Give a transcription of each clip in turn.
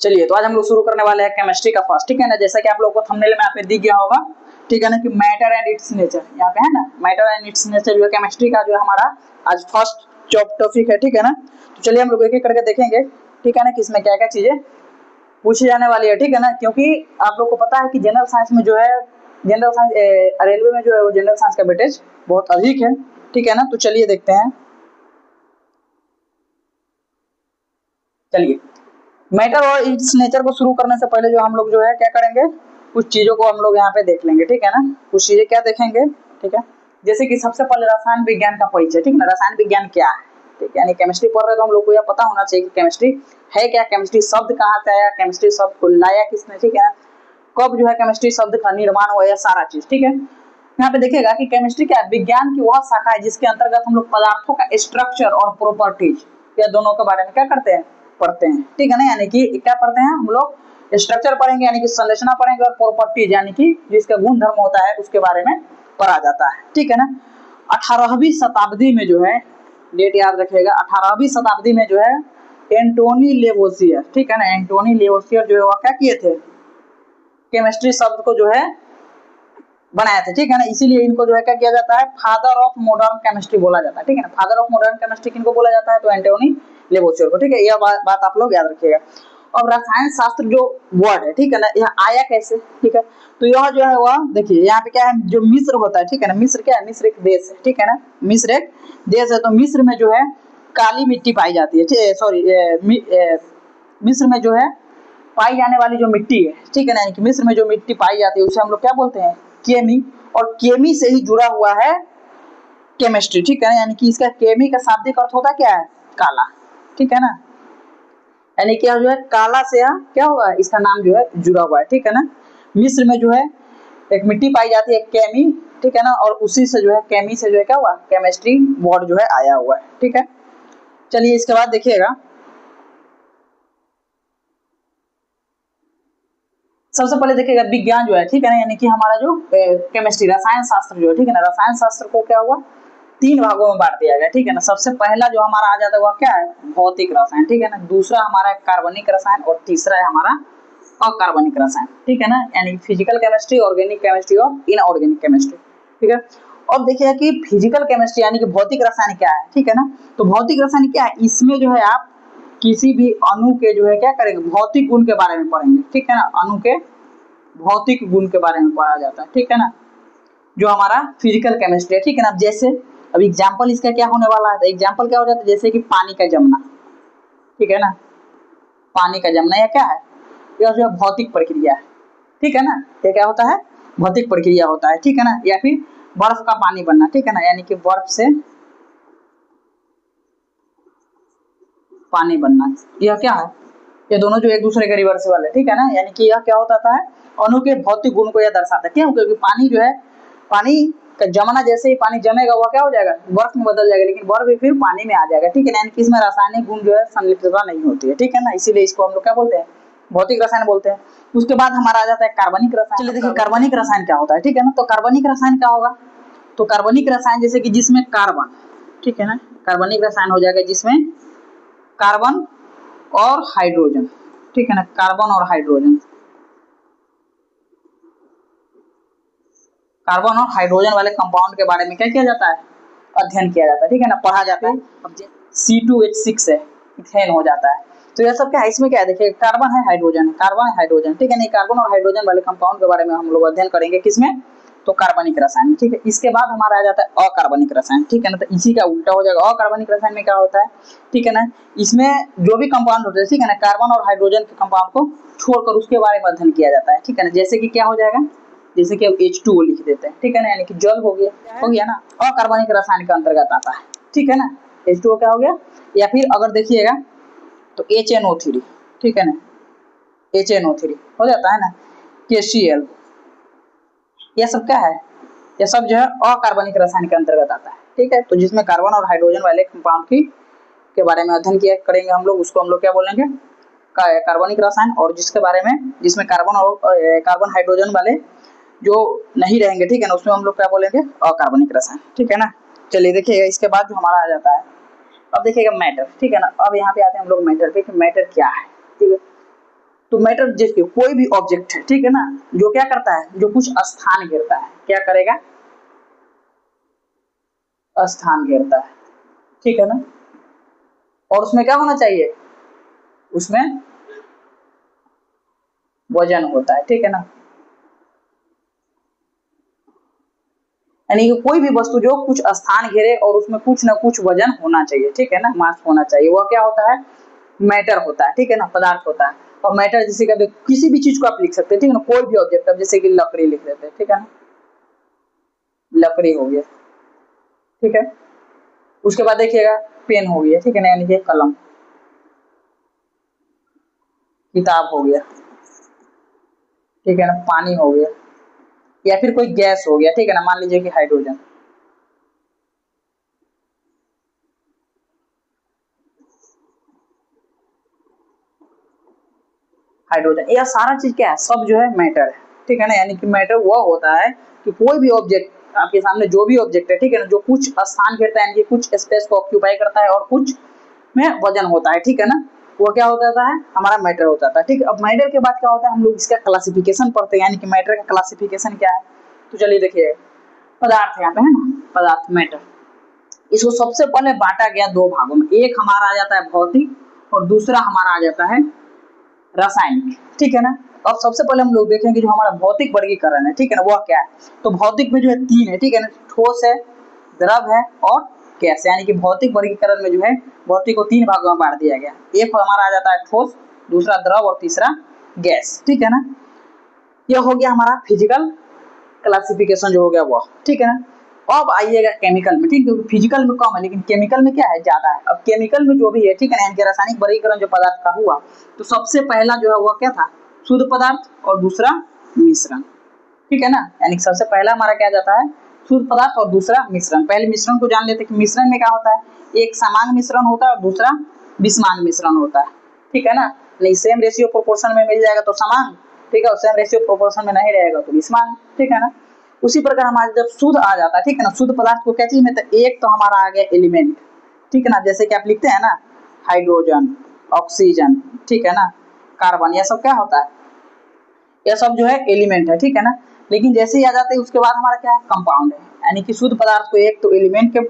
चलिए तो आज हम लोग शुरू करने वाले हैं केमिस्ट्री का फर्स्ट, ठीक है ना। जैसा कि आप लोगों को थंबनेल में यहाँ पे दिख गया होगा, ठीक है ना, कि मैटर एंड इट्स नेचर यहाँ पे है ना। मैटर एंड इट्स नेचर जो है केमिस्ट्री का जो है हमारा आज फर्स्ट टॉपिक है, ठीक है ना। तो चलिए हम लोग एक एक करके देखेंगे, ठीक है ना, कि इसमें क्या क्या चीजें पूछी जाने वाली है, ठीक है ना। क्योंकि आप लोग को पता है कि जनरल साइंस में जो है जनरल साइंस रेलवे में जो है वो जनरल साइंस का वेटेज बहुत अधिक है, ठीक है ना। तो चलिए देखते हैं। चलिए मैटर और इट्स नेचर को शुरू करने से पहले जो हम लोग जो है क्या करेंगे, कुछ चीजों को हम लोग यहाँ पे देख लेंगे, ठीक है ना। कुछ चीजें क्या देखेंगे, ठीक है। जैसे कि सबसे पहले रसायन विज्ञान का परिचय, ठीक है ना। रसायन विज्ञान क्या है, ठीक है, यानी केमिस्ट्री पढ़ रहे तो हम लोग को यह पता होना चाहिए कि केमिस्ट्री है क्या, केमिस्ट्री शब्द कहाँ से आया, केमिस्ट्री शब्द को लाया किसने, ठीक है ना, कब जो है केमिस्ट्री शब्द का निर्माण हुआ, यह सारा चीज, ठीक है। यहाँ पे देखिएगा कि केमिस्ट्री क्या है, विज्ञान की वह शाखा है जिसके अंतर्गत हम लोग पदार्थों का स्ट्रक्चर और प्रॉपर्टीज या दोनों के बारे में क्या करते हैं, पढ़ते हैं, ठीक है ना। यानी कि क्या पढ़ते हैं हम लोग, स्ट्रक्चर पढ़ेंगे यानी कि संरचना पढ़ेंगे, और प्रॉपर्टीज यानी कि जिसका गुण धर्म होता है उसके बारे में पढ़ा जाता है, ठीक है ना। 18वीं शताब्दी में जो है, डेट याद रखिएगा, 18वीं शताब्दी में जो है एंटोनी लेवोसियर, ठीक है ना, एंटोनी लेवोसियर जो है वो क्या किए थे, केमिस्ट्री शब्द को जो है बनाया था, ठीक है ना। इसीलिए इनको जो है क्या किया जाता है, फादर ऑफ मॉडर्न केमिस्ट्री बोला जाता है, ठीक है ना। फादर ऑफ मॉडर्न केमिस्ट्री किनको बोला जाता है, तो एंटोनी लेवोसियर को, ठीक है। यह बात आप लोग याद रखिएगा। अब रसायन शास्त्र जो वर्ड है, ठीक है ना, यह आया कैसे, ठीक है। तो यह जो है वह देखिए यहाँ पे क्या है, जो मिस्र होता है, ठीक है ना। मिस्र क्या है, मिस्र एक देश है, ठीक है ना। मिस्र एक देश है, तो मिस्र में जो है काली मिट्टी पाई जाती है, सॉरी मिस्र में जो है पाई जाने वाली जो मिट्टी है, ठीक है ना, यानी कि मिस्र में जो मिट्टी पाई जाती है उसे हम लोग क्या बोलते हैं, केमी। और केमी से ही जुड़ा हुआ है केमिस्ट्री, ठीक है ना। यानी कि इसका केमी का शाब्दिक अर्थ होता क्या है, काला, ठीक है ना। यानी कि जो है काला से क्या हुआ, इसका नाम जो है जुड़ा हुआ है, ठीक है ना। मिस्र में जो है एक मिट्टी पाई जाती है केमी, ठीक है ना, और उसी से जो है केमी से जो है क्या हुआ, केमिस्ट्री वर्ड जो है आया हुआ है, ठीक है। चलिए इसके बाद देखिएगा, सबसे पहले देखिएगा विज्ञान जो है, ठीक है ना, यानी कि हमारा जो केमिस्ट्री रसायन शास्त्र जो है, ठीक है ना, रसायन शास्त्र को क्या हुआ, 3 भागों में बांट दिया गया, ठीक है ना। सबसे पहला जो हमारा आ जाता है वह क्या है, भौतिक रसायन, ठीक है ना। दूसरा हमारा कार्बनिक रसायन, और तीसरा है हमारा अकार्बनिक रसायन, ठीक है ना। यानी फिजिकल केमिस्ट्री, ऑर्गेनिक केमिस्ट्री और इनऑर्गेनिक केमिस्ट्री, ठीक है। अब देखिए कि फिजिकल केमिस्ट्री यानी कि भौतिक रसायन क्या है, ठीक है ना। तो भौतिक रसायन क्या है, इसमें जो है आप किसी भी अणु के जो है क्या करेंगे, भौतिक गुण के बारे में पढ़ेंगे, ठीक है ना। अणु के भौतिक गुण के बारे में पढ़ा जाता है, ठीक है ना, जो हमारा फिजिकल केमिस्ट्री है, ठीक है ना। अब जैसे अब एग्जांपल इसका क्या होने वाला है, तो एग्जांपल क्या हो जाता है, जैसे कि पानी का जमना, ठीक है ना। पानी का जमना या क्या है, यह जो है भौतिक प्रक्रिया है, ठीक है ना। ये क्या होता है, भौतिक प्रक्रिया होता है, ठीक है ना। या फिर बर्फ का पानी बनना, ठीक है ना, यानी कि बर्फ से पानी बनना, यह क्या है, ये दोनों जो एक दूसरे के रिवर्सिबल है, ठीक है ना। यानी कि यह क्या होता है, अणु के भौतिक गुण को यह दर्शाता है। क्यों, क्योंकि पानी जो है, पानी का जमना, जैसे ही पानी जमेगा वह क्या हो जाएगा, बर्फ में बदल जाएगा, लेकिन बर्फ भी फिर पानी में आ जाएगा, ठीक है ना। यानी कि इसमें रासायनिक गुण जो है संलिप्तता नहीं होती है, ठीक है ना। इसीलिए इसको हम लोग क्या बोलते हैं, भौतिक रसायन बोलते हैं। उसके बाद हमारा आ जाता है कार्बनिक रसायन। चलिए देखिए कार्बनिक रसायन क्या होता है, ठीक है ना। तो कार्बनिक रसायन क्या होगा, तो कार्बनिक रसायन जैसे कि जिसमें कार्बन, ठीक है ना, कार्बनिक रसायन हो जाएगा जिसमें कार्बन और हाइड्रोजन, ठीक है ना, कार्बन और हाइड्रोजन, कार्बन और हाइड्रोजन वाले कंपाउंड के बारे में क्या किया जाता है, अध्ययन किया जाता है, ठीक है ना, पढ़ा जाता है। अब C2H6 है, इथेन हो जाता है। तो यह सब क्या है, इसमें क्या है, देखिए कार्बन है, हाइड्रोजन है, कार्बन है, हाइड्रोजन, ठीक है ना। कार्बन और हाइड्रोजन वाले कंपाउंड के बारे में हम लोग अध्ययन करेंगे किसमें, तो कार्बनिक रसायन, ठीक है। इसके बाद हमारा आ जाता है अकार्बनिक रसायन, ठीक है ना। तो इसी का उल्टा हो जाएगा, अकार्बनिक रसायन में क्या होता है, ठीक है ना, इसमें जो भी कंपाउंड होते हैं, ठीक है ना, कार्बन और हाइड्रोजन के कंपाउंड को छोड़कर उसके बारे में अध्ययन किया जाता है, ठीक है ना। जैसे कि क्या हो जाएगा, जैसे कि अब H2O लिख देते हैं, ठीक है ना, यानी कि जल हो गया ना, अकार्बनिक रसायन के अंतर्गत आता है, ठीक है ना। H2O क्या हो गया, या फिर अगर देखिएगा तो HNO3, ठीक है ना, HNO3 हो जाता है ना, KCl, यह सब क्या है, यह सब जो है अकार्बनिक रसायन के अंतर्गत आता है, ठीक है। तो जिसमें कार्बन और हाइड्रोजन वाले कंपाउंड की के बारे में अध्ययन किया करेंगे हम लोग, उसको हम लोग क्या बोलेंगे, कार्बनिक रसायन। और जिसके बारे में जिसमें कार्बन हाइड्रोजन वाले जो नहीं रहेंगे, ठीक है ना, उसमें हम लोग क्या बोलेंगे, अकार्बनिक रसायन, ठीक है ना। चलिए देखिएगा इसके बाद जो हमारा आ जाता है, अब देखिएगा मैटर, ठीक है ना। अब यहाँ पे आते हैं हम लोग मैटर पे, कि मैटर क्या है, ठीक है। तो मैटर जैसे कोई भी ऑब्जेक्ट है, ठीक है ना, जो क्या करता है, जो कुछ स्थान घेरता है, क्या करेगा, स्थान घेरता है, ठीक है ना, और उसमें क्या होना चाहिए, उसमें वजन होता है, ठीक है ना, यानी कि कोई भी वस्तु जो कुछ स्थान घेरे और उसमें कुछ ना कुछ वजन होना चाहिए, ठीक है ना, मास होना चाहिए, वह क्या होता है, मैटर होता है, ठीक है ना, पदार्थ होता है। और मैटर जैसे कि किसी भी चीज को आप लिख सकते हैं, ठीक है ना, कोई भी ऑब्जेक्ट, अब जैसे कि लकड़ी लिख देते हैं, ठीक है ना, लकड़ी हो गया, ठीक है। उसके बाद देखिएगा पेन हो गया, ठीक है ना, यानी कि कलम, किताब हो गया, ठीक है ना, पानी हो गया, या फिर कोई गैस हो गया, ठीक है ना, मान लीजिए कि हाइड्रोजन, हाइड्रोजन, यह सारा चीज क्या है, सब जो है मैटर है, ठीक है ना, यानी कि मैटर वह होता है कि कोई भी ऑब्जेक्ट आपके सामने जो भी ऑब्जेक्ट है, ठीक है ना, जो कुछ स्थान घेरता है, यानी कि कुछ स्पेस को ऑक्यूपाई करता है और कुछ में वजन होता है, ठीक है ना, वो क्या होता है, हमारा मैटर होता था, ठीक है। अब मैटर के बाद क्या होता है, हम लोग इसका क्लासिफिकेशन पढ़ते हैं, यानी कि मैटर का क्लासिफिकेशन क्या है, तो चलिए देखिए, पदार्थ यहाँ पे है ना, पदार्थ मैटर, इसको सबसे पहले बांटा गया दो भागों में, एक हमारा आ जाता है भौतिक और दूसरा हमारा आ जाता है रासायनिक, ठीक है ना। अब सबसे पहले हम लोग देखेंगे जो हमारा भौतिक वर्गीकरण है, ठीक है ना, वह क्या है, तो भौतिक में जो है तीन है, ठीक है ना, ठोस है, द्रव है और गैस, यानी कि भौतिक वर्गीकरण में जो है भौतिक को तीन भागों में बांट दिया गया, एक हमारा आ जाता है ठोस, दूसरा द्रव और तीसरा गैस, ठीक है ना। यह हो गया हमारा फिजिकल क्लासिफिकेशन जो हो गया वो, ठीक है ना। अब आइएगा केमिकल में, ठीक है, फिजिकल में कम है लेकिन केमिकल में क्या है, ज्यादा है। अब केमिकल में जो भी है, ठीक है ना, यानी रासायनिक वर्गीकरण जो पदार्थ का हुआ, तो सबसे पहला जो है वो क्या था, शुद्ध पदार्थ और दूसरा मिश्रण, ठीक है ना, यानी सबसे पहला हमारा क्या जाता है, शुद्ध पदार्थ और दूसरा मिश्रण। पहले मिश्रण को जान लेते हैं कि मिश्रण में क्या होता है, एक समांग मिश्रण होता है और दूसरा विषमांग मिश्रण होता है, ठीक है ना, नहीं सेम रेशियो प्रोपोर्शन में मिल जाएगा तो समांग, ठीक है, और सेम रेशियो प्रोपोर्शन में नहीं रहेगा तो विषमांग, ठीक है ना। उसी प्रकार हमारा जब शुद्ध आ जाता है, ठीक है ना, शुद्ध पदार्थ को क्या चीज में, तो एक तो हमारा आ गया एलिमेंट, ठीक है ना, जैसे कि आप लिखते हैं ना हाइड्रोजन, ऑक्सीजन, ठीक है ना, कार्बन, यह सब क्या होता है, यह सब जो है एलिमेंट है, ठीक है ना। लेकिन जैसे ही आ जाते हैं उसके बाद हमारा क्या है, कंपाउंड है, यानी कि शुद्ध पदार्थ को एक तो एलिमेंट के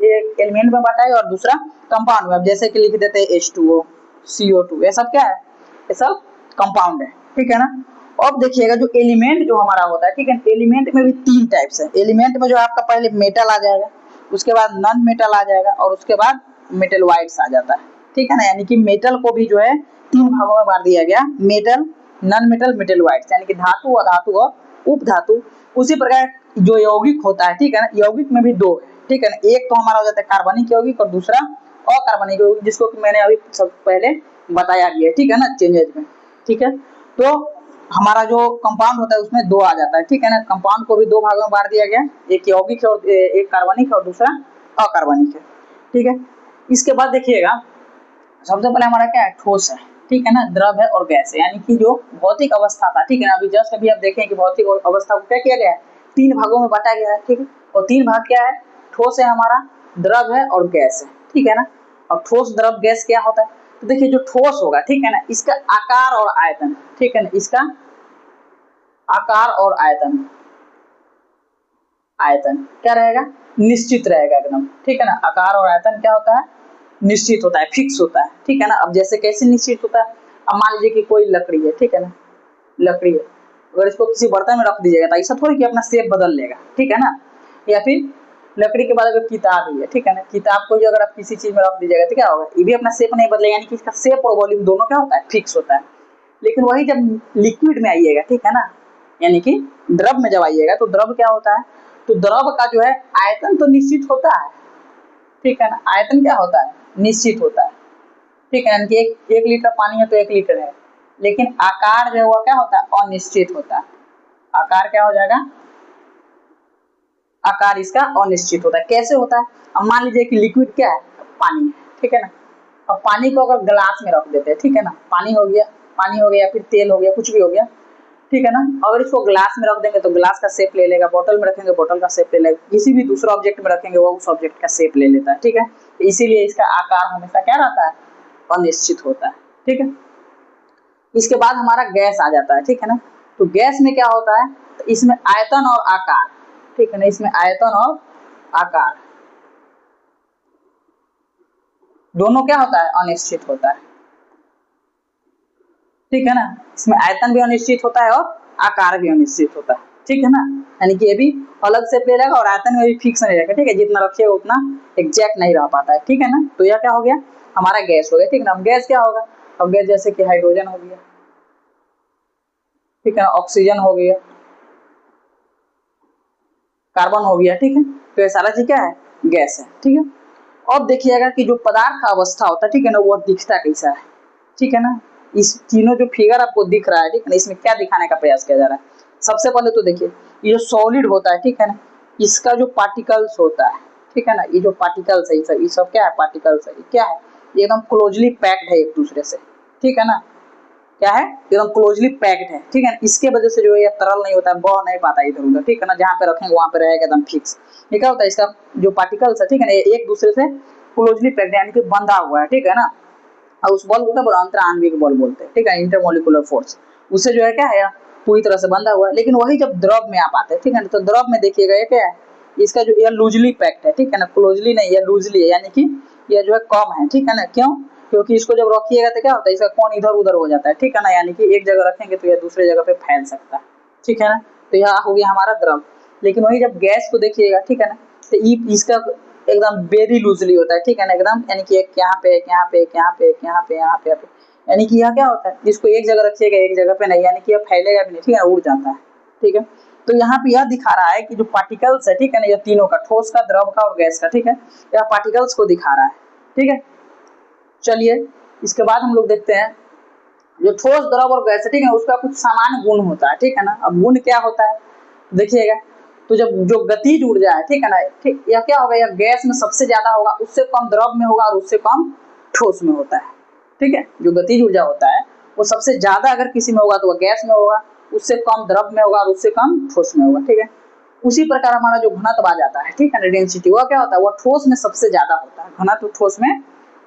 एक एलिमेंट में बांटा है और दूसरा कंपाउंड में, अब जैसे कि लिख देते हैं H2O, CO2, ये सब क्या है, ये सब कंपाउंड है, ठीक है ना। अब देखिएगा जो एलिमेंट जो हमारा होता है, ठीक है, एलिमेंट में भी तीन टाइप्स है, एलिमेंट में जो आपका पहले मेटल आ जाएगा, उसके बाद नॉन मेटल आ जाएगा और उसके बाद मेटल वाइट्स आ जाता है, ठीक है ना, यानी कि मेटल को भी जो है तीन भागों में बांट दिया गया, मेटल, नॉन मेटल, मेटल वाइट्स, यानी कि धातु, अधातु और उपधातु। उसी प्रकार जो यौगिक होता है, ठीक है ना, यौगिक में भी दो है, ठीक है ना, एक तो हमारा हो जाता है कार्बनिक यौगिक और दूसरा अकार्बनिक यौगिक, जिसको कि मैंने अभी सब पहले बताया गया, ठीक है ना, चेंजेज में, ठीक है। तो हमारा जो कंपाउंड होता है उसमें दो आ जाता है, ठीक है ना, कंपाउंड को भी दो भागों में बांट दिया गया, एक यौगिक है और एक कार्बनिक है और दूसरा अकार्बनिक है, ठीक है। इसके बाद देखिएगा सबसे पहले हमारा क्या है, ठोस है, ठीक है ना, द्रव है और गैस है, यानी कि जो भौतिक अवस्था था, ठीक है ना, अभी जस्ट अभी आप देखें कि भौतिक अवस्था को क्या किया गया है, तीन भागों में बांटा गया है, ठीक है, और तीन भाग क्या है, ठोस है हमारा, द्रव है और गैस है, ठीक है ना। और ठोस द्रव गैस क्या होता है, तो देखिए जो ठोस होगा, ठीक है ना, इसका आकार और आयतन, ठीक है ना, इसका आकार और आयतन, आयतन क्या रहेगा, निश्चित रहेगा एकदम, ठीक है ना, आकार और आयतन क्या होता है, निश्चित होता है, फिक्स होता है, ठीक है ना। अब जैसे कैसे निश्चित होता है, अब मान लीजिए कि कोई लकड़ी है, ठीक है ना, लकड़ी है, अगर इसको किसी बर्तन में रख दीजिएगा तो ऐसा थोड़ी कि अपना शेप बदल लेगा, ठीक है ना। या फिर लकड़ी के बाद अगर किताब ही है, ठीक है ना, किताब को अगर आप किसी चीज में रख दीजिएगा तो क्या होगा, ये भी अपना शेप नहीं बदलेगा, यानी कि इसका शेप और वॉल्यूम दोनों क्या होता है, फिक्स होता है। लेकिन वही जब लिक्विड में आइएगा, ठीक है ना, यानी कि द्रव में जब आइएगा तो द्रव क्या होता है, तो द्रव का जो है आयतन तो निश्चित होता है, ठीक है ना, आयतन क्या होता है, निश्चित होता है, ठीक है, यानी कि एक लीटर पानी है तो 1 लीटर है, लेकिन आकार जो है वो क्या होता है, अनिश्चित होता है, आकार क्या हो जाएगा, आकार इसका अनिश्चित होता है। कैसे होता है, अब मान लीजिए कि लिक्विड क्या है, पानी है, ठीक है ना, अब पानी को अगर ग्लास में रख देते हैं, ठीक है ना, पानी हो गया, पानी हो गया या फिर तेल हो गया, कुछ भी हो गया, ठीक है ना, अगर इसको ग्लास में रख देंगे तो ग्लास का शेप ले लेगा, बोतल में रखेंगे बोतल का शेप ले लेगा, किसी भी दूसरा ऑब्जेक्ट में रखेंगे वो उस ऑब्जेक्ट का शेप ले लेता है, ठीक है, तो इसीलिए इसका आकार हमेशा क्या रहता है, अनिश्चित होता है, ठीक है। इसके बाद हमारा गैस आ जाता है, ठीक है ना। तो गैस में क्या होता है, तो इसमें आयतन और आकार, ठीक है ना, इसमें आयतन और आकार दोनों क्या होता है, अनिश्चित होता है, ठीक है ना। इसमें आयतन भी अनिश्चित होता है और आकार भी अनिश्चित होता है, ठीक है ना। यानी कि ये भी अलग से ले रहेगा और आयतन में भी फिक्स नहीं रहेगा, ठीक है, जितना रखिएगा उतना एग्जैक्ट नहीं रह पाता है, ठीक है ना। तो यह क्या हो गया, हमारा गैस हो गया, ठीक है ना। अब गैस क्या होगा, अब गैस जैसे कि हाइड्रोजन हो गया, ठीक है, ऑक्सीजन हो गया, कार्बन हो गया, ठीक है। तो ये सारा चीज क्या है, गैस है, ठीक है। अब देखिएगा कि जो पदार्थ का अवस्था होता है, ठीक है ना, वो दिखता कैसा है, ठीक है ना। इस तीनों जो फिगर आपको दिख रहा है, ठीक है ना, इसमें क्या दिखाने का प्रयास किया जा रहा है। सबसे पहले तो देखिए ये जो सॉलिड होता है, ठीक है ना, इसका जो पार्टिकल्स होता है, ठीक है ना, ये जो पार्टिकल्स है ये सब क्या है, पार्टिकल्स है, ये क्या है, ये एकदम क्लोजली पैक्ड है एक दूसरे से, ठीक है ना, क्या है, एकदम क्लोजली पैक्ड है, ठीक है ना। इसके वजह से जो है ये तरल नहीं होता है, बह नहीं पाता इधर उधर, ठीक है ना, जहाँ पे रखेंगे वहां पे रहेगा एकदम फिक्स। ये क्या होता है, इसका जो पार्टिकल्स है, ठीक है ना, ये एक दूसरे से क्लोजली पैक्ड यानी कि बंधा हुआ है, ठीक है ना। और उस बल को क्या बोला, अंतर आणविक बल बोलते हैं, ठीक है, इंटरमोलिकुलर फोर्स, उससे जो है क्या है, पूरी तरह से बंधा हुआ है। लेकिन वही जब द्रव में आप आते हैं, ठीक है ना, तो द्रव में देखिएगा ये क्या है, इसका जो ये लूजली पैक्ड है, ठीक है ना, क्लोजली नहीं, ये लूजली है, यानी कि ये जो है कम है, ठीक है ना। क्यों, क्योंकि इसको जब रखिएगा तो क्या होता है, इसका कोण इधर उधर हो जाता है, ठीक है ना, यानी कि एक जगह रखेंगे तो यह दूसरे जगह पे फैल सकता है, ठीक है ना। तो यह हो गया हमारा द्रव। लेकिन वही जब गैस को देखिएगा, ठीक है ना, तो इसका एकदम वेरी लूजली होता है, ठीक है ना, एकदम, यानी कि एक यहाँ पे, एक यहाँ पे, एक यहाँ पे, एक यहाँ पे, यहाँ पे, यानी कि यह क्या होता है, जिसको एक जगह रखिएगा एक जगह पे नहीं, यानी कि यह फैलेगा भी नहीं, ठीक है, उड़ जाता है, ठीक है। तो यहाँ पे यह दिखा रहा है कि जो पार्टिकल्स है, ठीक है ना, ये तीनों का, ठोस का, द्रव का और गैस का, ठीक है, यह पार्टिकल्स को दिखा रहा है, ठीक है। चलिए इसके बाद हम लोग देखते हैं जो ठोस, द्रव और गैस है, ठीक है, उसका कुछ सामान्य गुण होता है, ठीक है ना। अब गुण क्या होता है देखिएगा, तो जब जो गतिज ऊर्जा है, ठीक है ना, ठीक, यह क्या होगा, यह गैस में सबसे ज्यादा होगा, उससे कम द्रव में होगा और उससे कम ठोस में होता है, ठीक है। जो गतिज ऊर्जा होता है वो सबसे ज्यादा अगर किसी में होगा तो वह गैस में होगा, उससे कम द्रव में होगा और उससे कम ठोस में होगा, ठीक है। उसी प्रकार हमारा जो घनत्व आ जाता है, ठीक है ना, डेंसिटी, वह क्या होता है, वह ठोस में सबसे ज्यादा होता है, घनत्व ठोस में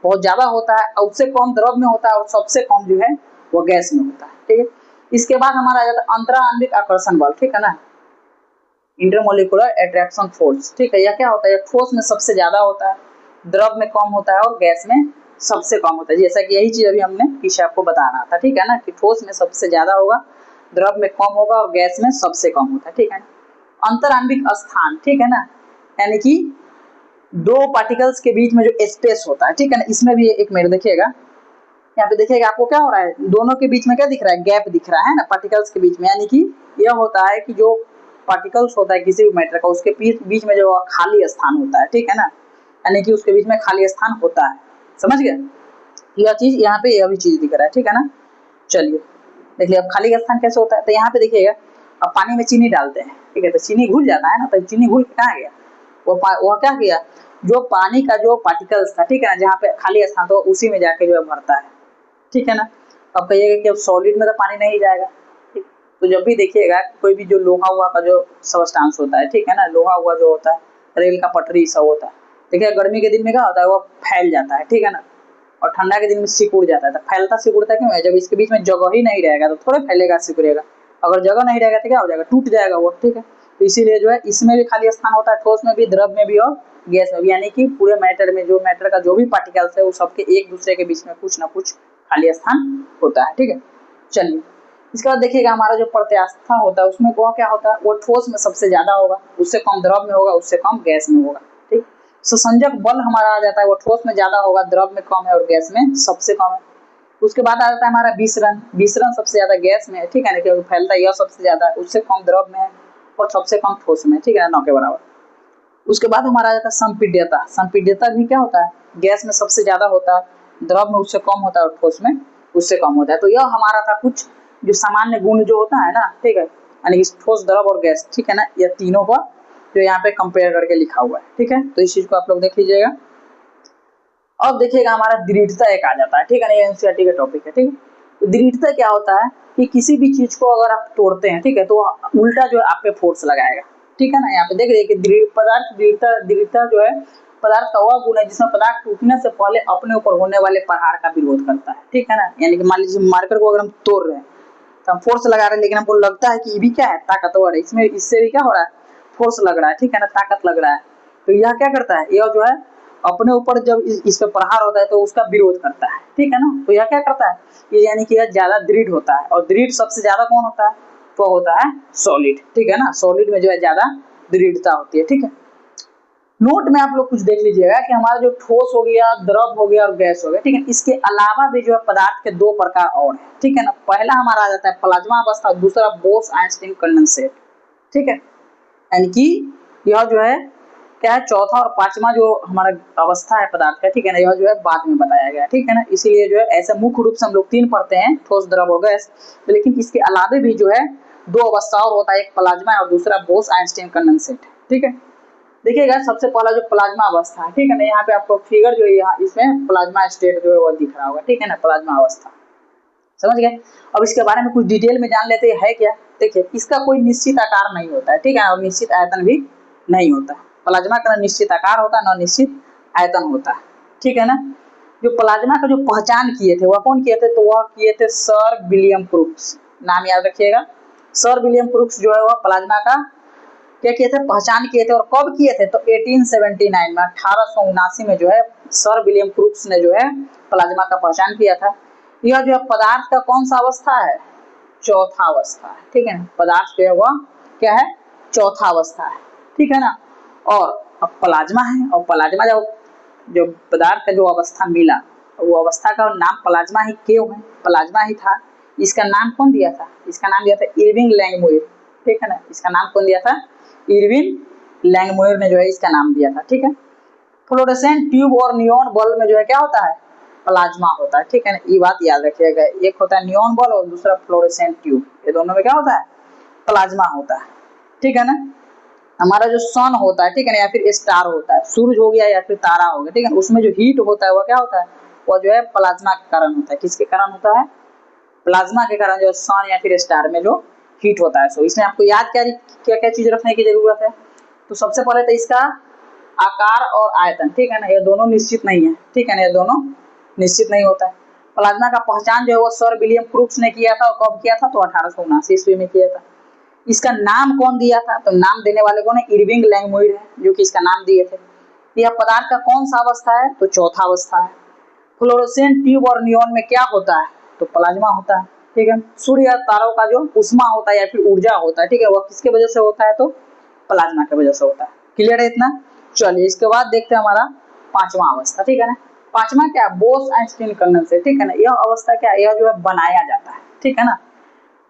बहुत ज्यादा होता है और उससे कम द्रव में होता है और सबसे कम जो है वो गैस में होता है, ठीक है। इसके बाद हमारा आ जाता है अंतराण्विक आकर्षण बल, ठीक है ना, इंटरमोलिकुलर अट्रैक्शन फोर्स, ठीक है। यह क्या होता है, ठोस में सबसे ज्यादा होता है, द्रव में कम होता है और गैस में सबसे कम होता है, जैसा कि यही चीज अभी हमने पीछे आपको बता रहा था, ठीक है ना, कि ठोस में सबसे ज्यादा होगा, द्रव में कम होगा और गैस में सबसे कम होता है, ठीक है। अंतराण्विक स्थान, ठीक है ना, यानी कि दो पार्टिकल्स के बीच में जो स्पेस होता है, ठीक है ना, इसमें भी एक मिनट देखिएगा, यहाँ पे देखिएगा आपको क्या हो रहा है, दोनों के बीच में क्या दिख रहा है, गैप दिख रहा है ना, पार्टिकल्स के बीच में, यानी कि यह होता है कि जो पार्टिकल्स होता है किसी भी मैटर का, उसके बीच में जो खाली स्थान होता है, ठीक है ना, यानी कि उसके बीच में खाली स्थान होता है, समझ गए। यह चीज यहाँ पे यह भी चीज दिख रहा है, ठीक है ना। चलिए देख लिया, अब खाली स्थान कैसे होता है, तो यहाँ पे देखिएगा, अब पानी में चीनी डालते हैं, ठीक है, तो चीनी घुल जाता है ना, तो चीनी घुल के कहाँ गया, वो क्या किया, जो पानी का जो पार्टिकल्स था, ठीक है ना, जहाँ पे खाली स्थान था उसी में जाके जो है भरता है, ठीक है ना। अब कहिएगा कि अब सॉलिड में तो पानी नहीं जाएगा, ठीक, तो जब भी देखिएगा कोई भी जो लोहा हुआ का जो सबस्टांस होता है, ठीक है ना, लोहा हुआ जो होता है, रेल का पटरी सब होता है, देखिए गर्मी के दिन में क्या होता है, वो फैल जाता है, ठीक है ना, और ठंडा के दिन में सिकुड़ जाता है। तो फैलता सिकुड़ता क्यों है, जब इसके बीच में जगह ही नहीं रहेगा तो थोड़ा फैलेगा सिकुड़ेगा, अगर जगह नहीं रहेगा तो क्या हो जाएगा, टूट जाएगा वो, ठीक है। तो इसीलिए जो है इसमें भी खाली स्थान होता है, ठोस में भी, द्रव में भी और गैस में भी, यानी कि पूरे मैटर में जो मैटर का जो भी पार्टिकल्स है वो सबके एक दूसरे के बीच में कुछ ना कुछ खाली स्थान होता है, ठीक है। चलिए इसके बाद देखिएगा हमारा जो प्रत्यास्था होता है उसमें वो क्या होता है, वो ठोस में सबसे ज्यादा होगा, उससे कम द्रव में होगा, उससे कम गैस में होगा, ठीक। सुसंजक बल हमारा आ जाता है, वो ठोस में ज्यादा होगा, द्रव में कम है और गैस में सबसे कम है। उसके बाद आ जाता है हमारा विसरण, विसरण सबसे ज्यादा गैस में है, ठीक है ना, क्योंकि फैलता यह सबसे ज्यादा है, उससे कम द्रव में है और सबसे कम ठोस में, ठीक है ना, 9 के बराबर। उसके बाद हमारा आ जाता है संपीड्यता, संपीड्यता भी क्या होता है, गैस में सबसे ज्यादा होता है, द्रव में उससे कम होता है और ठोस में उससे कम होता है। तो यह हमारा था कुछ जो सामान्य गुण जो होता है ना, ठीक है, यानी कि ठोस, द्रव और गैस, ठीक है ना, यह तीनों को जो यहाँ पे कंपेयर करके लिखा हुआ है, ठीक है। तो इस चीज को आप लोग देख लीजिएगा। अब देखिएगा हमारा दृढ़ता एक आ जाता है, ठीक है ना, ये एनसीईआरटी का टॉपिक है, ठीक है। तो दृढ़ता क्या होता है कि किसी भी चीज को अगर आप तोड़ते हैं, ठीक है, तो उल्टा जो है आप पे फोर्स लगाएगा, ठीक है ना। यहाँ पे देख रहे कि दृढ़ पदार्थ, दृढ़ता जो है पदार्थ का वह गुण है जिसमें पदार्थ टूटने से पहले अपने ऊपर होने वाले प्रहार का विरोध करता है, ठीक है ना। यानी कि मान लीजिए मार्कर को अगर हम तोड़ रहे हैं तो हम फोर्स लगा रहे हैं, लेकिन हमको लगता है कि ये भी क्या है, ताकतवर है, इसमें इससे भी क्या हो रहा है, फोर्स लग रहा है, ठीक है ना, ताकत लग रहा है। तो यह क्या करता है, यह जो है अपने ऊपर जब इस पे प्रहार होता है तो उसका विरोध करता है, ठीक है ना। तो यह क्या करता है, ये यानी कि यह ज्यादा दृढ़ होता है, और दृढ़ सबसे ज्यादा कौन होता है, तो होता है सॉलिड, ठीक है ना। सॉलिड में जो है ज्यादा दृढ़ता होती है, ठीक है। नोट में आप लोग कुछ देख लीजिएगा कि हमारा जो ठोस हो गया, द्रव हो गया और गैस हो गया, ठीक है। इसके अलावा भी जो है पदार्थ के दो प्रकार और है, ठीक है ना। पहला हमारा आ जाता है प्लाज्मा अवस्था, दूसरा बोस-आइंस्टीन कंडेंसेट, ठीक है। यानी कि यह जो है क्या है, चौथा और पांचवा जो हमारा अवस्था है पदार्थ का, ठीक है ना, यह जो है बाद में बताया गया, ठीक है ना। इसीलिए जो है ऐसे मुख्य रूप से हम लोग तीन पढ़ते हैं, ठोस, द्रव और गैस। लेकिन इसके अलावा भी जो है दो अवस्था और होता है, एक प्लाज्मा और दूसरा बोस-आइंस्टीन कंडेंसेट, ठीक है। देखिएगा सबसे पहला जो प्लाज्मा अवस्था है, ठीक है ना, यहाँ पे आपको फिगर जो है यहाँ इसमें प्लाज्मा स्टेट जो है वो दिख रहा होगा, ठीक है ना, प्लाज्मा अवस्था, समझ गए। अब इसके बारे में कुछ डिटेल में जान लेते हैं क्या। देखिए इसका कोई निश्चित आकार नहीं होता है, ठीक है, और निश्चित आयतन भी नहीं होता है। प्लाज्मा का निश्चित आकार होता है, न निश्चित आयतन होता है, ठीक है ना। जो प्लाज्मा का जो पहचान किए थे वह कौन किए थे, तो वह किए थे सर विलियम क्रूक्स, नाम याद रखिएगा। सर विलियम क्रूक्स जो है वह प्लाज्मा का क्या किए थे, पहचान किए थे। और कब किए थे, तो 1879 में, 1879 में जो है सर विलियम क्रूक्स ने जो है प्लाज्मा का पहचान किया था। यह जो है पदार्थ का कौन सा अवस्था है, चौथा अवस्था है, ठीक है ना। पदार्थ जो है वह क्या है, चौथा अवस्था है, ठीक है ना। और अब प्लाज्मा है, और प्लाज्मा जो पदार्थ का जो अवस्था मिला, वो अवस्था का नाम प्लाज्मा ही क्यों है, प्लाज्मा ही था। इसका नाम कौन दिया था, इसका नाम दिया था इरविंग लैंगमुइर, ठीक है ना। इसका नाम कौन दिया था, इरविन लैंगमुइर ने जो है इसका नाम दिया था, ठीक है। फ्लोरेसेंट ट्यूब और नियॉन बल्ब में जो है क्या होता है, प्लाज्मा होता है, ठीक है ना। ये बात याद रखिएगा, एक होता है नियॉन बल्ब और दूसरा फ्लोरेसेंट ट्यूब, ये दोनों में क्या होता है, प्लाज्मा होता है, ठीक है ना। हमारा जो सन होता है, ठीक है ना, या फिर स्टार होता है, सूरज हो गया या फिर तारा हो गया, ठीक है, उसमें जो हीट होता है वह क्या होता है, वह जो है प्लाज्मा के कारण होता है। किसके कारण होता है, प्लाज्मा के कारण, जो सन या फिर स्टार में जो हीट होता है। सो इसमें आपको याद क्या क्या चीज रखने की जरूरत है, तो सबसे पहले तो इसका आकार और आयतन, ठीक है ना, ये दोनों निश्चित नहीं है, ठीक है ना, ये दोनों निश्चित नहीं होता है। प्लाज्मा का पहचान जो है वो सर विलियम क्रूक्स ने किया था, और कब किया था, तो 1879 ईस्वी में किया था। इसका नाम कौन दिया था, तो नाम देने वाले कौन है, इरविंग लैंगमुइर है, जो कि इसका नाम दिए थे। यह पदार्थ का कौन सा अवस्था है, तो चौथा अवस्था है। फ्लोरोसेंट ट्यूब और नियॉन में क्या होता है, तो प्लाज्मा होता है, ठीक है। सूर्य या तारों का जो उष्मा होता है या फिर ऊर्जा होता है, ठीक है, वह किसके वजह से होता है, तो प्लाज्मा की वजह से होता है। क्लियर है इतना। चलिए इसके बाद देखते हैं हमारा पांचवा अवस्था, ठीक है ना। पांचवा क्या, बोस-आइंस्टीन कंडेंसेट, ठीक है ना। यह अवस्था क्या है, यह जो है बनाया जाता है, ठीक है ना।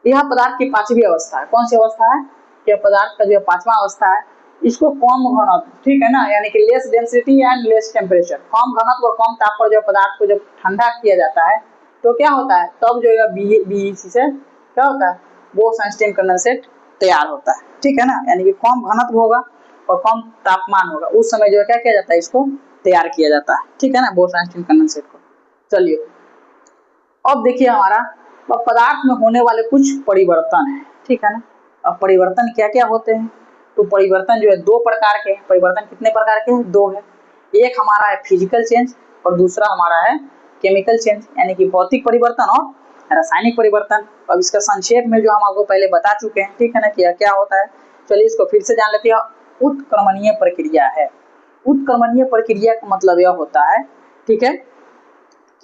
यह पदार्थ की पांचवी अवस्था है। कौन सी अवस्था है, यह पदार्थ का जो पांचवा अवस्था है। इसको कम घनत्व, ठीक है ना, यानी कि less density and less temperature, कम घनत्व और कम ताप पर जो पदार्थ को जब ठंडा किया जाता है तो क्या होता है, तब जो है बीईसी से क्या होता है, बोस-आइंस्टीन कंडेंसेट तैयार होता है, ठीक है ना। यानी कि कम घनत्व होगा और कम तापमान होगा, उस समय जो है क्या किया जाता है, इसको तैयार किया जाता है, ठीक है ना, बोस-आइंस्टीन कंडेंसेट को। चलिए अब देखिए हमारा पदार्थ में होने वाले कुछ परिवर्तन है, ठीक है ना। अब परिवर्तन क्या क्या होते हैं, तो परिवर्तन जो है दो प्रकार के हैं। परिवर्तन कितने प्रकार के हैं, दो है। एक हमारा है फिजिकल चेंज और दूसरा हमारा है केमिकल चेंज, यानी कि भौतिक परिवर्तन और रासायनिक परिवर्तन। अब इसका संक्षेप में जो हम आपको पहले बता चुके हैं, ठीक है ना, कि क्या होता है। चलिए इसको फिर से जान लेते हैं। उत्क्रमणीय प्रक्रिया है। उत्क्रमणीय प्रक्रिया का मतलब यह होता है, ठीक है,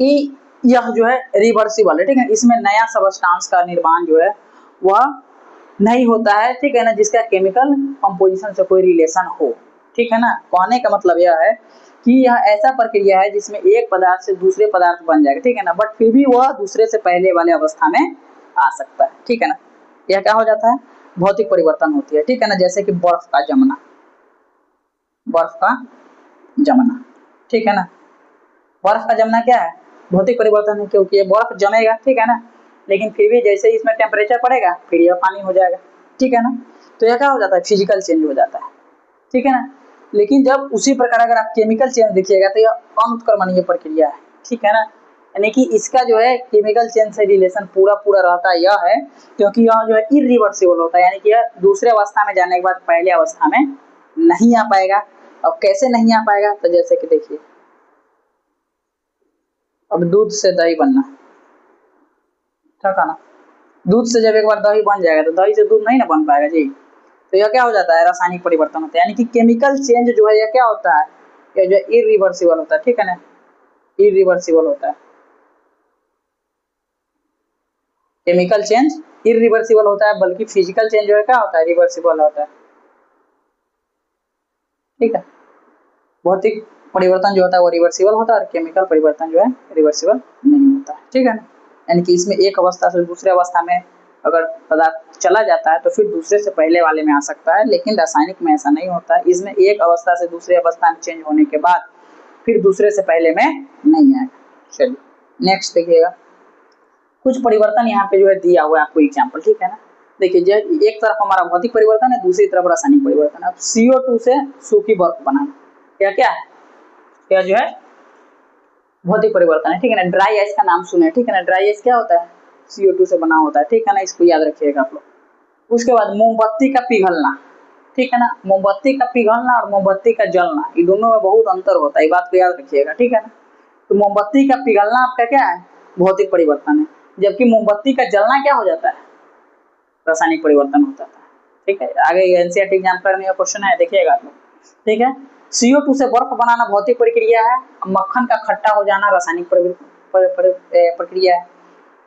कि यह जो है रिवर्सिबल है, ठीक है। इसमें नया सबस्टांस का निर्माण जो है वह नहीं होता है, ठीक है ना, जिसका केमिकल कंपोजिशन से कोई रिलेशन हो, ठीक है ना। कहने का मतलब यह है कि यह ऐसा प्रक्रिया है जिसमें एक पदार्थ से दूसरे पदार्थ बन जाएगा, ठीक है ना, बट फिर भी वह दूसरे से पहले वाले अवस्था में आ सकता है, ठीक है ना। यह क्या हो जाता है, भौतिक परिवर्तन होती है, ठीक है ना। जैसे कि बर्फ का जमना, बर्फ का जमना, ठीक है ना। बर्फ का जमना क्या है, भौतिक परिवर्तन है, क्योंकि ये बर्फ जमेगा, ठीक है ना, लेकिन फिर भी जैसे इसमें टेम्परेचर बढ़ेगा फिर यह पानी हो जाएगा, ठीक है ना। तो यह क्या हो जाता है, फिजिकल चेंज हो जाता है, ठीक है ना। लेकिन जब उसी प्रकार अगर आप केमिकल चेंज देखिएगा तो यह अनुत्क्रमणीय प्रक्रिया है, ठीक है ना। यानी कि इसका जो है केमिकल चेंज से रिलेशन पूरा रहता है, यह है क्योंकि यह जो है इरिवर्सिबल होता है, यानी कि यह दूसरे अवस्था में जाने के बाद पहले अवस्था में नहीं आ पाएगा, अब कैसे नहीं आ पाएगा, तो जैसे कि देखिए अब दूध से दही बनना, ठीक है ना, दूध से जब एक बार दही बन जाएगा तो दही से दूध नहीं ना बन पाएगा जी। तो यह क्या हो जाता है, रासायनिक परिवर्तन होता है, यानी कि केमिकल चेंज जो है यह क्या होता है, यह जो इरिवर्सिबल होता है, ठीक है ना, इरिवर्सिबल होता है। केमिकल चेंज इरिवर्सिबल होता है, बल्कि फिजिकल चेंज जो है क्या होता है, रिवर्सिबल होता है, ठीक है। भौतिक परिवर्तन जो होता है वो रिवर्सिबल होता है और केमिकल परिवर्तन जो है रिवर्सिबल नहीं होता है, ठीक है ना। यानी कि इसमें एक अवस्था से दूसरे अवस्था में अगर पदार्थ चला जाता है तो फिर दूसरे से पहले वाले में आ सकता है, लेकिन रासायनिक में ऐसा नहीं होता है। इसमें एक अवस्था से दूसरे अवस्था में चेंज होने के बाद फिर दूसरे से पहले में नहीं आएगा। चलिए नेक्स्ट देखिएगा, कुछ परिवर्तन यहाँ पे जो है दिया हुआ है आपको एग्जाम्पल, ठीक है ना। देखिए एक तरफ हमारा भौतिक परिवर्तन है, दूसरी तरफ रासायनिक परिवर्तन है। अब CO2 से सूखी बर्फ बनाना, क्या क्या है, क्या जो है भौतिक परिवर्तन है, ठीक है ना। ड्राई आइस का नाम सुने, ठीक है ना, ड्राई आइस क्या होता है, CO2 से बना होता है, ठीक है ना, इसको याद रखिएगा आप लोग। उसके बाद मोमबत्ती का पिघलना, ठीक है ना, मोमबत्ती का पिघलना और मोमबत्ती का जलना, ये दोनों में बहुत अंतर होता है, ये बात को याद रखिएगा, ठीक है ना। तो मोमबत्ती का पिघलना आपका क्या है, भौतिक परिवर्तन है, जबकि मोमबत्ती का जलना क्या हो जाता है, रासायनिक परिवर्तन हो जाता है, ठीक है। आगे एनसीईआरटी एग्जाम करने का क्वेश्चन है, देखिएगा आप लोग, ठीक है। CO2 से बर्फ बनाना भौतिक प्रक्रिया है, मक्खन का खट्टा हो जाना रासायनिक प्रक्रिया है।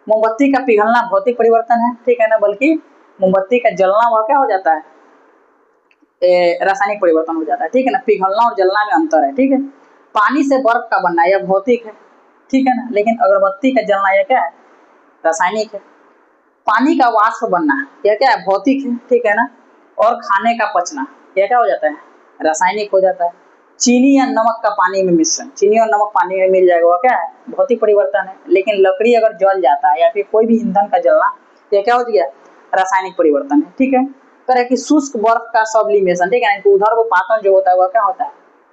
मोमबत्ती का पिघलना भौतिक परिवर्तन है, ठीक है ना, बल्कि मोमबत्ती का जलना वह क्या हो जाता है, रासायनिक परिवर्तन हो जाता है, ठीक है ना। पिघलना और जलना में अंतर है, ठीक है। पानी से बर्फ का बनना यह भौतिक है, ठीक है ना, लेकिन अगरबत्ती का जलना यह क्या है, रासायनिक है। पानी का वाष्प बनना यह क्या है, भौतिक है, ठीक है ना। और खाने का पचना यह क्या हो जाता है, रासायनिक हो जाता है। चीनी या नमक का पानी में मिश्रण, चीनी और नमक पानी में मिल जाएगा, वह क्या है, भौतिक परिवर्तन है। लेकिन लकड़ी अगर जल जाता है या फिर कोई भी ईंधन का जलना, यह क्या हो गया, रासायनिक परिवर्तन है, ठीक है। तरह की शुष्क बर्फ का सब्लिमेशन, ठीक है, उधर वो पातन जो होता है वह क्या होता है,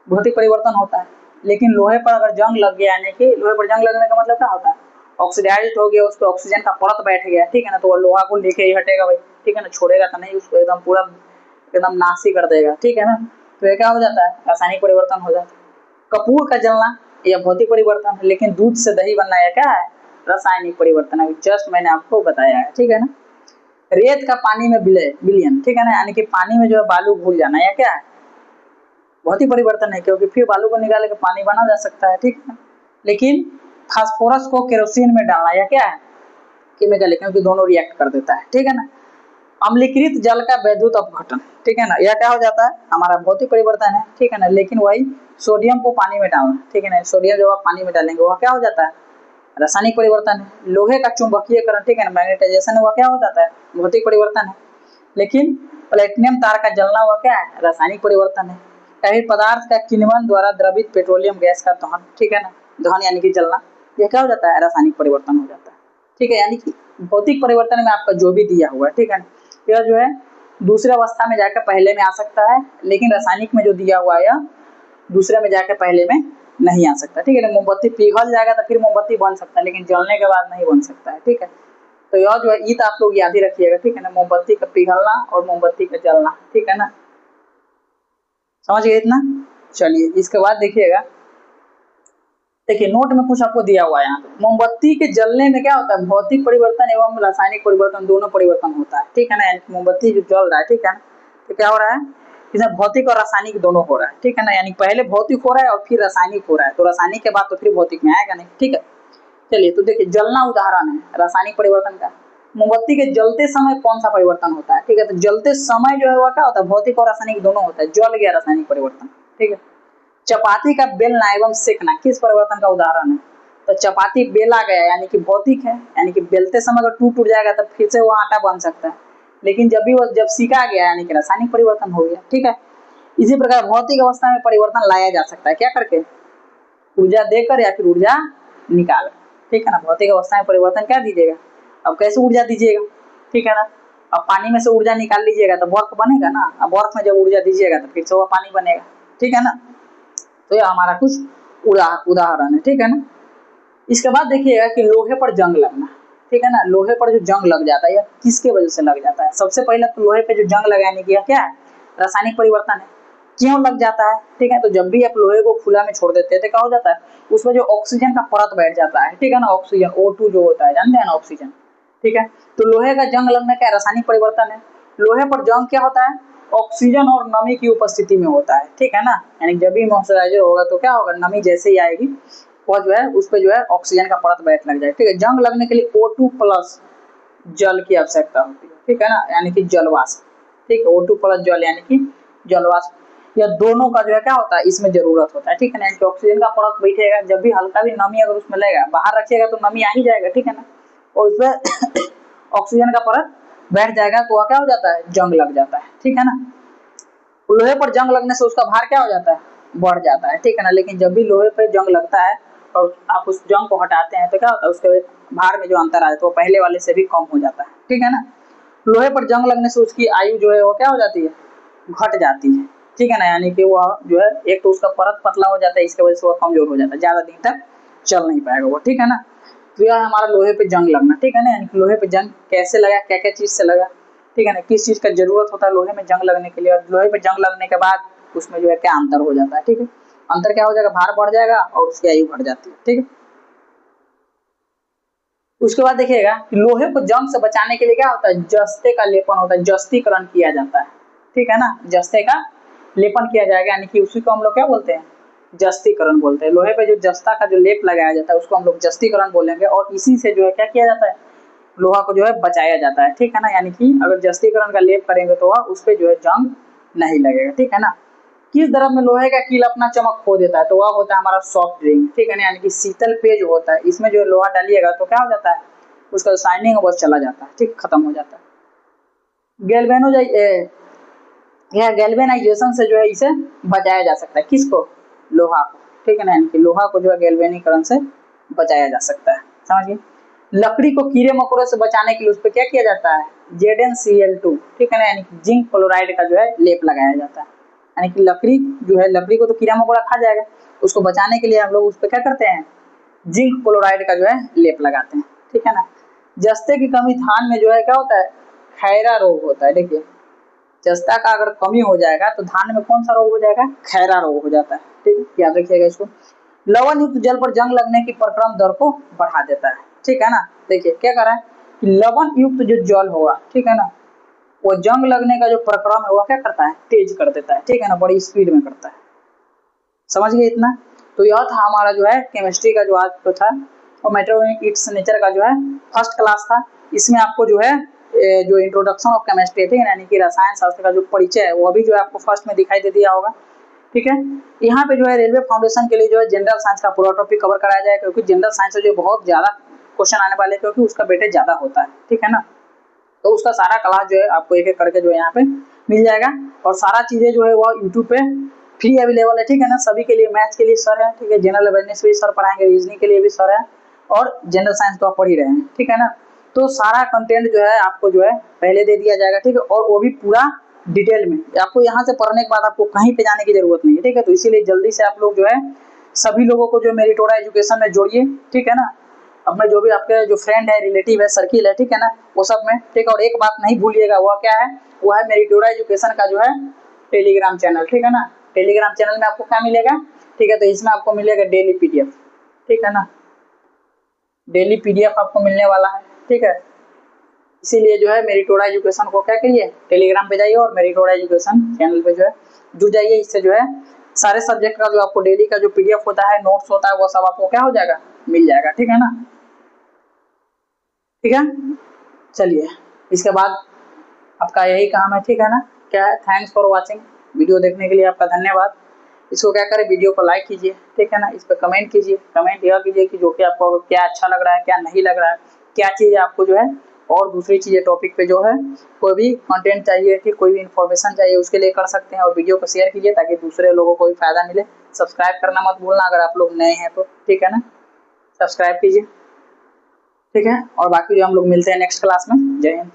भौतिक परिवर्तन होता है। लेकिन लोहे पर अगर जंग लग गया, यानी कि लोहे पर जंग लगने का मतलब क्या होता है, ऑक्सीडाइज्ड हो गया, उस पर ऑक्सीजन का परत बैठ गया, ठीक है ना, तो वो लोहा को लेके ही हटेगा भाई, ठीक है ना, छोड़ेगा तो नहीं, उसको एकदम पूरा एकदम नाशी कर देगा, ठीक है ना। तो ये क्या हो जाता है, रासायनिक परिवर्तन हो जाता है। कपूर का जलना यह भौतिक परिवर्तन है, लेकिन दूध से दही बनना यह क्या है, रासायनिक परिवर्तन है, जस्ट मैंने आपको बताया है, ठीक है ना। रेत का पानी में विलयन, ठीक है ना, यानी कि पानी में जो है बालू घुल जाना, यह क्या है, भौतिक परिवर्तन है, क्योंकि फिर बालू को निकाल के पानी बना जा सकता है, ठीक है। लेकिन फास्फोरस को केरोसिन में डालना यह क्या है, केमिकल है, क्योंकि दोनों रिएक्ट कर देता है, ठीक है ना। अम्लीकृत जल का वैद्युत अपघटन, ठीक है ना, यह क्या हो जाता है, हमारा भौतिक परिवर्तन है, ठीक है ना। लेकिन वही सोडियम को पानी में डालना, ठीक है ना, सोडियम जब आप पानी में डालेंगे वह क्या हो जाता है, रासायनिक परिवर्तन है। लोहे का चुंबकीयकरण, ठीक है ना, मैग्नेटाइजेशन वह क्या हो जाता है, भौतिक परिवर्तन है। लेकिन प्लेटिनियम तार का जलना वह क्या है, रासायनिक परिवर्तन है। कई पदार्थ का किण्वन द्वारा द्रवित पेट्रोलियम गैस का दहन, ठीक है ना, दहन यानी कि जलना, यह क्या हो जाता है, रासायनिक परिवर्तन हो जाता है, ठीक है। यानी कि भौतिक परिवर्तन में आपका जो भी दिया हुआ है, ठीक है, यह जो है दूसरे अवस्था में जाकर पहले में आ सकता है, लेकिन रासायनिक में जो दिया हुआ है यह दूसरे में जाकर पहले में नहीं आ सकता, ठीक है। मोमबत्ती पिघल जाएगा तो फिर मोमबत्ती बन सकता है, लेकिन जलने के बाद नहीं बन सकता है, ठीक है। तो यह जो है ईद आप लोग याद ही रखिएगा, ठीक है ना, मोमबत्ती का पिघलना और मोमबत्ती का जलना, ठीक है ना, समझ गए इतना। चलिए इसके बाद देखिएगा, देखिए नोट में कुछ आपको दिया हुआ है यहाँ पे, मोमबत्ती के जलने में क्या होता है, भौतिक परिवर्तन एवं रासायनिक परिवर्तन दोनों परिवर्तन होता है, ठीक है ना। मोमबत्ती जो जल रहा है, ठीक है ना, तो क्या हो रहा है, इसमें भौतिक और रासायनिक दोनों हो रहा है, ठीक है ना, यानी पहले भौतिक हो रहा है और फिर रासायनिक हो रहा है, तो रासायनिक के बाद तो फिर भौतिक में आएगा नहीं, ठीक है। चलिए तो देखिए जलना उदाहरण है रासायनिक परिवर्तन का। मोमबत्ती के जलते समय कौन सा परिवर्तन होता है, ठीक है, तो जलते समय जो है वह क्या होता है, भौतिक और रासायनिक दोनों होता है, जल गया रासायनिक परिवर्तन, ठीक है। चपाती का बेलना एवं सेकना किस परिवर्तन का उदाहरण है, तो चपाती बेला गया यानी कि भौतिक है, यानी कि बेलते समय अगर टूट जाएगा तो फिर से वो आटा बन सकता है, लेकिन जब सीखा गया यानी कि रासायनिक परिवर्तन हो गया, ठीक है। इसी प्रकार भौतिक अवस्था में परिवर्तन लाया जा सकता है, क्या करके, ऊर्जा देकर या फिर ऊर्जा निकाल, ठीक है ना। भौतिक अवस्था में परिवर्तन क्या दीजिएगा, अब कैसे ऊर्जा दीजिएगा, ठीक है ना। अब पानी में से ऊर्जा निकाल लीजिएगा तो बर्फ बनेगा ना, अब बर्फ में जब ऊर्जा दीजिएगा तो फिर से वो पानी बनेगा, ठीक है ना। तो यह हमारा कुछ उदाहरण है, ठीक है ना। इसके बाद देखिएगा कि लोहे पर जंग लगना, ठीक है ना, लोहे पर जो जंग लग जाता है यह किसके वजह से लग जाता है, सबसे पहले तो लोहे पे जो जंग लगा यानी कि क्या है, रासायनिक परिवर्तन है। क्यों लग जाता है, ठीक है। तो जब भी आप लोहे को खुला में छोड़ देते हैं तो क्या हो जाता है, उसमें जो ऑक्सीजन का परत बैठ जाता है, ठीक है ना, ऑक्सीजन O2 जो होता है, जानते हैं ना, ऑक्सीजन, ठीक है। तो लोहे का जंग लगना क्या रासायनिक परिवर्तन है। लोहे पर जंग क्या होता है, ऑक्सीजन और नमी की उपस्थिति में होता है, ठीक है ना। यानी जब भी मॉइस्चराइजर होगा तो क्या होगा, नमी जैसे ही आएगी वह जो है उस पर जो है ऑक्सीजन का परत बैठ लग जाएगा, ठीक है। जंग लगने के लिए O2+ जल की आवश्यकता होती है, ठीक है ना, यानी कि जलवाष्प, ठीक है। O2+ जल यानी कि जलवाष्प, या दोनों का जो है क्या होता है इसमें जरूरत होता है, ठीक है ना। तो ऑक्सीजन का परत बैठेगा, जब भी हल्का भी नमी अगर उसमें लगेगा, बाहर रखिएगा तो नमी आ ही जाएगा, ठीक है ना, और उसमें ऑक्सीजन का परत बैठ जाएगा तो वह क्या हो जाता है, जंग लग जाता है, ठीक है ना। लोहे पर जंग लगने से उसका भार क्या हो जाता है, बढ़ जाता है, ठीक है ना। लेकिन जब भी लोहे पर जंग लगता है और आप उस जंग को हटाते हैं तो क्या होता है, उसके भार में जो अंतर आ जाता है वो पहले वाले से भी कम हो जाता है, ठीक है ना। लोहे पर जंग लगने से उसकी आयु जो है वो क्या हो जाती है, घट जाती है, ठीक है ना। यानी कि वह जो है एक तो उसका परत पतला हो जाता है, इसकी वजह से वह कमजोर हो जाता है, ज्यादा दिन तक चल नहीं पाएगा वो, ठीक है ना। तो यह हमारा लोहे पे जंग लगना, ठीक है ना। यानी कि लोहे पे जंग कैसे लगा, क्या क्या चीज से लगा, ठीक है ना, किस चीज का जरूरत होता है लोहे में जंग लगने के लिए, और लोहे पे जंग लगने के बाद उसमें जो है क्या अंतर हो जाता है, ठीक है। अंतर क्या हो जाएगा, भार बढ़ जाएगा और उसकी आयु घट जाती है, ठीक है। उसके बाद देखिएगा कि लोहे को जंग से बचाने के लिए क्या होता है, जस्ते का लेपन होता है, जस्तीकरण किया जाता है, ठीक है ना। जस्ते का लेपन किया जाएगा, यानी कि उसी को हम लोग क्या बोलते हैं, जस्तीकरण बोलते हैं। लोहे पे जो जस्ता का जो लेप लगाया जाता है उसको हम लोग जस्तीकरण बोलेंगे, और इसी से जो है क्या किया जाता है, लोहा को जो है बचाया जाता है, ठीक है ना। यानी कि अगर जस्तीकरण का लेप करेंगे तो वह उस पर जो है जंग नहीं लगेगा, ठीक है ना। किस द्रव में लोहे का कील अपना चमक खो देता है, तो वह होता है हमारा सॉफ्ट ड्रिंक, ठीक है ना। यानी कि शीतल पेय जो होता है इसमें जो लोहा डालिएगा तो क्या हो जाता है, उसका शाइनिंग बस चला जाता है, ठीक, खत्म हो जाता है। गैल्वेनाइजेशन से जो है इसे बचाया जा सकता है, किसको, लोहा को, ठीक है ना। यानी कि लोहा को जो है गैल्वेनीकरण से बचाया जा सकता है, समझिए। लकड़ी को कीड़े मकोड़े से बचाने के लिए उस पर क्या किया जाता है, ZnCl2, ठीक है ना, यानी कि जिंक क्लोराइड का जो है लेप लगाया जाता है। यानी कि लकड़ी जो है, लकड़ी को तो कीड़ा मकोड़ा खा जाएगा, उसको बचाने के लिए हम लोग उस पर क्या करते हैं, जिंक क्लोराइड का जो है लेप लगाते हैं, ठीक है ना। जस्ते की कमी धान में जो है क्या होता है, खैरा रोग होता है। देखिए जस्ता का अगर कमी हो जाएगा तो धान में कौन सा रोग हो जाएगा, खैरा रोग हो जाता है, ठीक है, याद रखिएगा इसको। लवण युक्त जल पर जंग लगने की प्रक्रम दर को बढ़ा देता है, ठीक है ना। देखिए क्या कर रहा है कि लवण युक्त जो जल होगा, ठीक है ना, वो जंग लगने का जो प्रक्रम है वो क्या करता है, तेज कर देता है, ठीक है ना, बड़ी स्पीड में करता है, समझ गए इतना। तो यह था हमारा जो है केमिस्ट्री का जो आज तो था, और मैटर इट्स नेचर का जो है फर्स्ट क्लास था। इसमें आपको जो है जो इंट्रोडक्शन ऑफ केमिस्ट्री, ठीक है, यानी कि रसायन शास्त्र का जो परिचय है वो अभी जो है आपको फर्स्ट में दिखाई दे दिया होगा, ठीक है। यहाँ पे जो है रेलवे फाउंडेशन के लिए जो है जनरल साइंस का पूरा टॉपिक कवर कराया जाएगा, क्योंकि जनरल साइंस से जो बहुत ज्यादा क्वेश्चन आने वाले हैं, क्योंकि उसका वेटेज ज्यादा होता है, ठीक है ना। तो उसका सारा क्लास जो है आपको एक एक करके जो है यहाँ पे मिल जाएगा, और सारा चीजें जो है वो यूट्यूब पे फ्री अवेलेबल है, ठीक है ना, सभी के लिए। मैथ्स के लिए सर है, ठीक है, जनरल अवेयरनेस भी सर पढ़ाएंगे, रीजनिंग के लिए भी सर है, और जनरल साइंस तो आप पढ़ ही रहे हैं, ठीक है ना। तो सारा कंटेंट जो है आपको जो है पहले दे दिया जाएगा, ठीक है, और वो भी पूरा डिटेल में। आपको यहाँ से पढ़ने के बाद आपको कहीं पे जाने की जरूरत नहीं है, ठीक है। तो इसीलिए जल्दी से आप लोग जो है सभी लोगों को जो मेरिटोरा एजुकेशन में जोड़िए, ठीक है ना, अपने जो भी आपके जो फ्रेंड है, रिलेटिव है, सर्किल है, ठीक है ना, वो सब में, ठीक है। और एक बात नहीं भूलिएगा, वह क्या है, वो है मेरिटोरा एजुकेशन का जो है टेलीग्राम चैनल, ठीक है ना। टेलीग्राम चैनल में आपको क्या मिलेगा, ठीक है, तो इसमें आपको मिलेगा डेली PDF, ठीक है ना, डेली PDF आपको मिलने वाला है, ठीक है। इसीलिए जो है मेरिटोरा एजुकेशन को क्या करिए, टेलीग्राम पे जाइए और मेरिटोरा एजुकेशन चैनल पे जो है जुड़ जाइए। इससे जो है सारे सब्जेक्ट का जो आपको डेली का जो PDF होता है, नोट्स होता है, वो सब आपको क्या हो जाएगा, मिल जाएगा, ठीक है ना, ठीक है। चलिए इसके बाद आपका यही काम है, ठीक है ना। क्या है, थैंक्स फॉर वॉचिंग, वीडियो देखने के लिए आपका धन्यवाद। इसको क्या करें, वीडियो को लाइक कीजिए, ठीक है ना, इस पर कमेंट कीजिए, कमेंट यह कीजिए कि जो कि आपको क्या अच्छा लग रहा है, क्या नहीं लग रहा है, क्या चीज़ आपको जो है और दूसरी चीज़ें टॉपिक पे जो है कोई भी कंटेंट चाहिए, ठीक, कोई भी इन्फॉर्मेशन चाहिए, उसके लिए कर सकते हैं। और वीडियो को शेयर कीजिए ताकि दूसरे लोगों को भी फायदा मिले। सब्सक्राइब करना मत भूलना अगर आप लोग नए हैं तो, ठीक है ना, सब्सक्राइब कीजिए, ठीक है। और बाकी जो हम लोग मिलते हैं नेक्स्ट क्लास में। जय हिंद।